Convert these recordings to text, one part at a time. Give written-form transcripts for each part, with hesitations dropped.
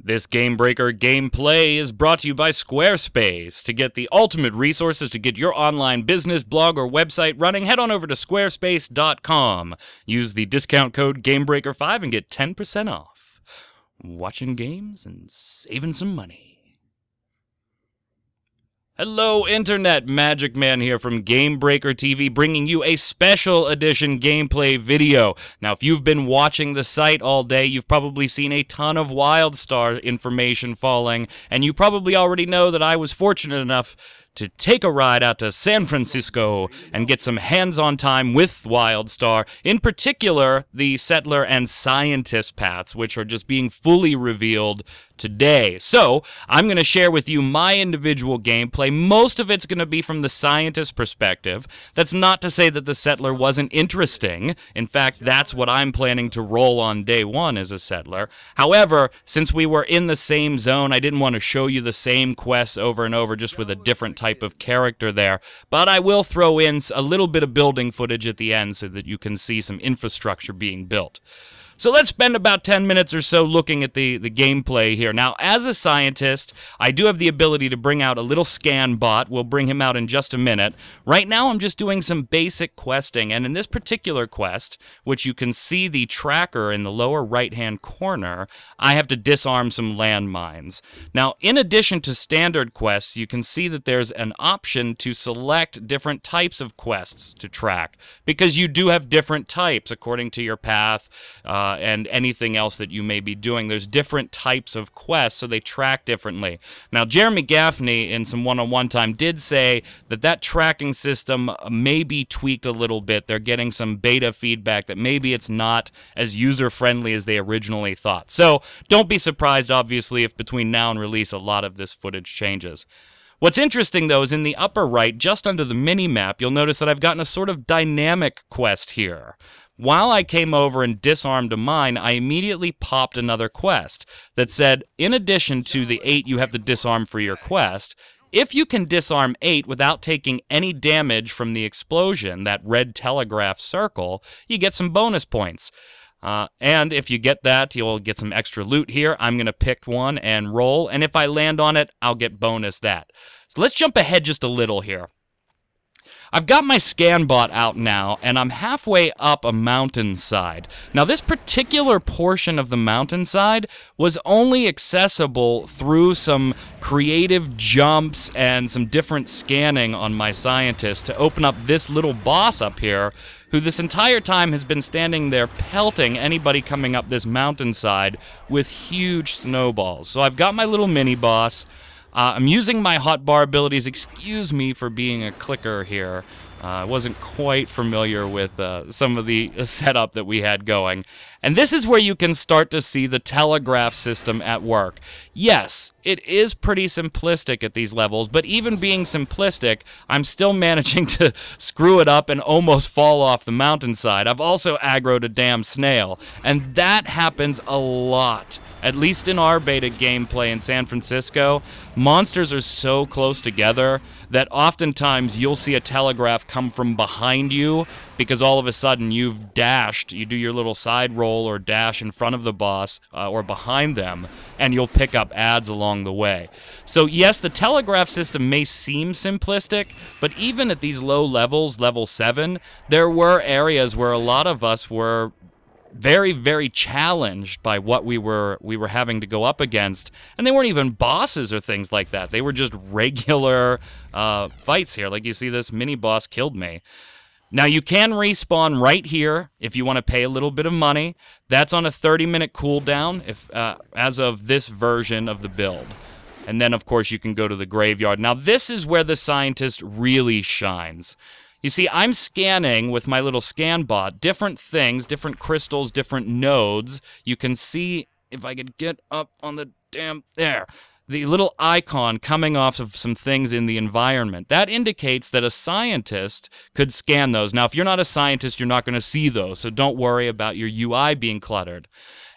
This Game Breaker gameplay is brought to you by Squarespace. To get the ultimate resources to get your online business, blog, or website running, head on over to squarespace.com. Use the discount code GameBreaker5 and get 10% off. Watching games and saving some money. Hello, Internet. Magic Man here from Game Breaker TV, bringing you a special edition gameplay video. Now, if you've been watching the site all day, you've probably seen a ton of WildStar information falling, and you probably already know that I was fortunate enough to take a ride out to San Francisco and get some hands-on time with WildStar, in particular the Settler and Scientist paths, which are just being fully revealed today. So, I'm going to share with you my individual gameplay. Most of it's going to be from the Scientist perspective. That's not to say that the Settler wasn't interesting. In fact, that's what I'm planning to roll on day one as a Settler. However, since we were in the same zone, I didn't want to show you the same quests over and over just with a different type of character there. But I will throw in a little bit of building footage at the end so that you can see some infrastructure being built. So let's spend about 10 minutes or so looking at the gameplay here. Now, as a scientist, I do have the ability to bring out a little scan bot. We'll bring him out in just a minute. Right now, I'm just doing some basic questing, and in this particular quest, which you can see the tracker in the lower right-hand corner, I have to disarm some landmines. Now, in addition to standard quests, you can see that there's an option to select different types of quests to track, because you do have different types according to your path, and anything else that you may be doing. There's different types of quests, so they track differently. Now, Jeremy Gaffney, in some one-on-one time, did say that that tracking system may be tweaked a little bit. They're getting some beta feedback that maybe it's not as user-friendly as they originally thought. So, don't be surprised, obviously, if between now and release a lot of this footage changes. What's interesting, though, is in the upper right, just under the mini-map, you'll notice that I've gotten a sort of dynamic quest here. While I came over and disarmed a mine, I immediately popped another quest that said, in addition to the 8 you have to disarm for your quest, if you can disarm 8 without taking any damage from the explosion, that red telegraph circle, you get some bonus points. And if you get that, you'll get some extra loot here. I'm going to pick one and roll, and if I land on it, I'll get bonus that. So let's jump ahead just a little here. I've got my scan bot out now, and I'm halfway up a mountainside. Now, this particular portion of the mountainside was only accessible through some creative jumps and some different scanning on my scientist to open up this little boss up here, who this entire time has been standing there pelting anybody coming up this mountainside with huge snowballs. So I've got my little mini-boss. I'm using my hotbar abilities. Excuse me for being a clicker here. I wasn't quite familiar with some of the setup that we had going. And this is where you can start to see the telegraph system at work. Yes, it is pretty simplistic at these levels, but even being simplistic, I'm still managing to screw it up and almost fall off the mountainside. I've also aggroed a damn snail, and that happens a lot. At least in our beta gameplay in San Francisco, monsters are so close together that oftentimes you'll see a telegraph come from behind you because all of a sudden you've dashed, you do your little side roll or dash in front of the boss or behind them, and you'll pick up ads along the way. So yes, the telegraph system may seem simplistic, but even at these low levels, level 7, there were areas where a lot of us were very, very challenged by what we were having to go up against, and they weren't even bosses or things like that. They were just regular fights here. Like you see, this mini boss killed me. Now you can respawn right here if you want to pay a little bit of money. That's on a 30-minute cooldown as of this version of the build. And then, of course, you can go to the graveyard. Now this is where the scientist really shines. You see, I'm scanning with my little scan bot different things, different crystals, different nodes. You can see, if I could get up on the there, the little icon coming off of some things in the environment. That indicates that a scientist could scan those. Now, if you're not a scientist, you're not going to see those, so don't worry about your UI being cluttered.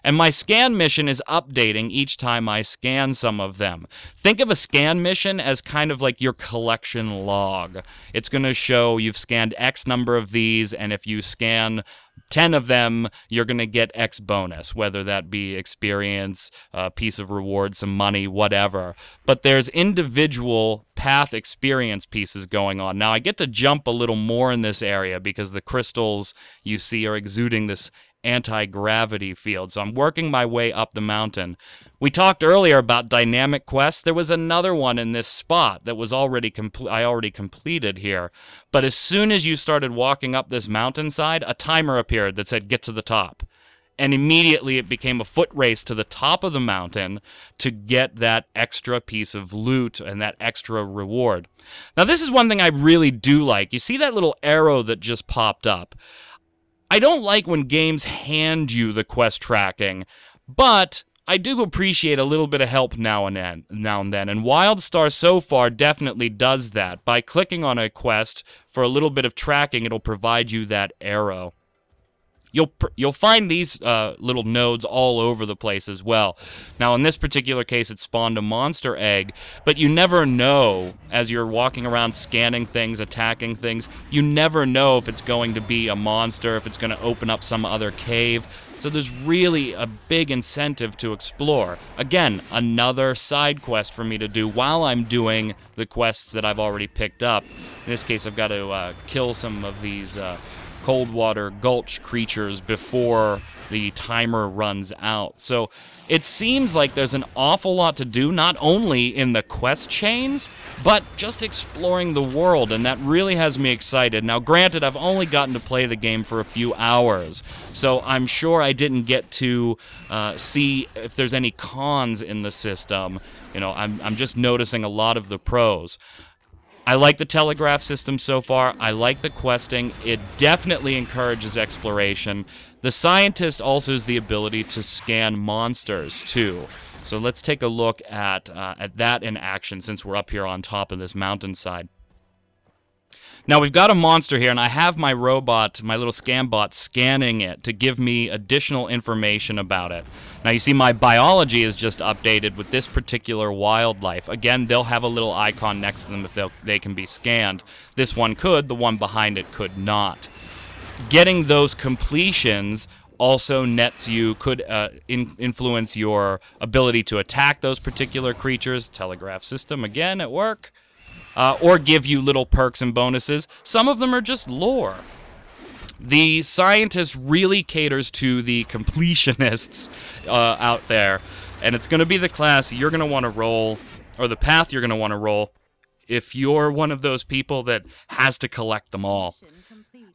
And my scan mission is updating each time I scan some of them. Think of a scan mission as kind of like your collection log. It's going to show you've scanned X number of these, and if you scan 10 of them, you're going to get X bonus, whether that be experience, a piece of reward, some money, whatever. But there's individual path experience pieces going on. Now, I get to jump a little more in this area because the crystals you see are exuding this anti-gravity field. So I'm working my way up the mountain. We talked earlier about dynamic quests. There was another one in this spot that was already I already completed here. But as soon as you started walking up this mountainside, a timer appeared that said, get to the top. And immediately it became a foot race to the top of the mountain to get that extra piece of loot and that extra reward. Now, this is one thing I really do like. You see that little arrow that just popped up? I don't like when games hand you the quest tracking, but I do appreciate a little bit of help now and then. And WildStar so far definitely does that. By clicking on a quest for a little bit of tracking, it'll provide you that arrow. You'll find these little nodes all over the place as well. Now, in this particular case, it spawned a monster egg, but you never know as you're walking around scanning things, attacking things. You never know if it's going to be a monster, if it's going to open up some other cave. So there's really a big incentive to explore. Again, another side quest for me to do while I'm doing the quests that I've already picked up. In this case, I've got to kill some of these Coldwater Gulch creatures before the timer runs out. So it seems like there's an awful lot to do, not only in the quest chains, but just exploring the world, and that really has me excited. Now, granted, I've only gotten to play the game for a few hours, so I'm sure I didn't get to see if there's any cons in the system. You know, I'm just noticing a lot of the pros. I like the telegraph system so far. I like the questing. It definitely encourages exploration. The scientist also has the ability to scan monsters, too. So let's take a look at that in action since we're up here on top of this mountainside. Now, we've got a monster here, and I have my robot, my little scan bot, scanning it to give me additional information about it. Now, you see my biology is just updated with this particular wildlife. Again, they'll have a little icon next to them if they can be scanned. This one could, the one behind it could not. Getting those completions also nets you, could influence your ability to attack those particular creatures. Telegraph system, again, at work. Or give you little perks and bonuses. Some of them are just lore. The scientist really caters to the completionists out there, and it's going to be the class you're going to want to roll, or the path you're going to want to roll, if you're one of those people that has to collect them all.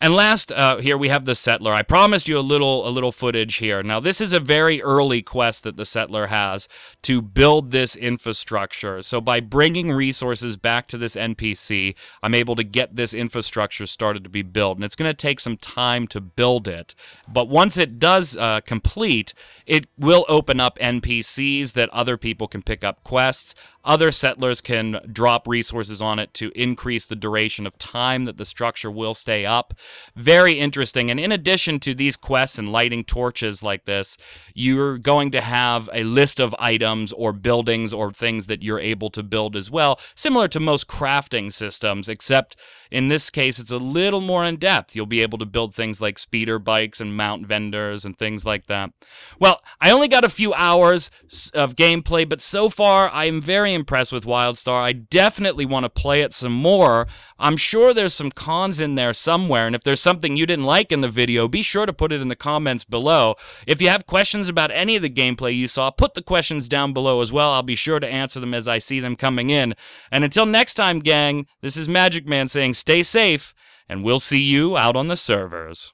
And last, here we have the Settler. I promised you a little footage here. Now, this is a very early quest that the Settler has to build this infrastructure. So by bringing resources back to this NPC, I'm able to get this infrastructure started to be built. And it's going to take some time to build it. But once it does complete, it will open up NPCs that other people can pick up quests. Other settlers can drop resources on it to increase the duration of time that the structure will stay up. Very interesting. And in addition to these quests and lighting torches like this, you're going to have a list of items or buildings or things that you're able to build as well, similar to most crafting systems, except in this case, it's a little more in depth. You'll be able to build things like speeder bikes and mount vendors and things like that. Well, I only got a few hours of gameplay, but so far I am very impressed with WildStar. I definitely want to play it some more. I'm sure there's some cons in there somewhere, and if there's something you didn't like in the video, be sure to put it in the comments below. If you have questions about any of the gameplay you saw, put the questions down below as well. I'll be sure to answer them as I see them coming in. And until next time, gang, this is Magic Man saying stay safe, and we'll see you out on the servers.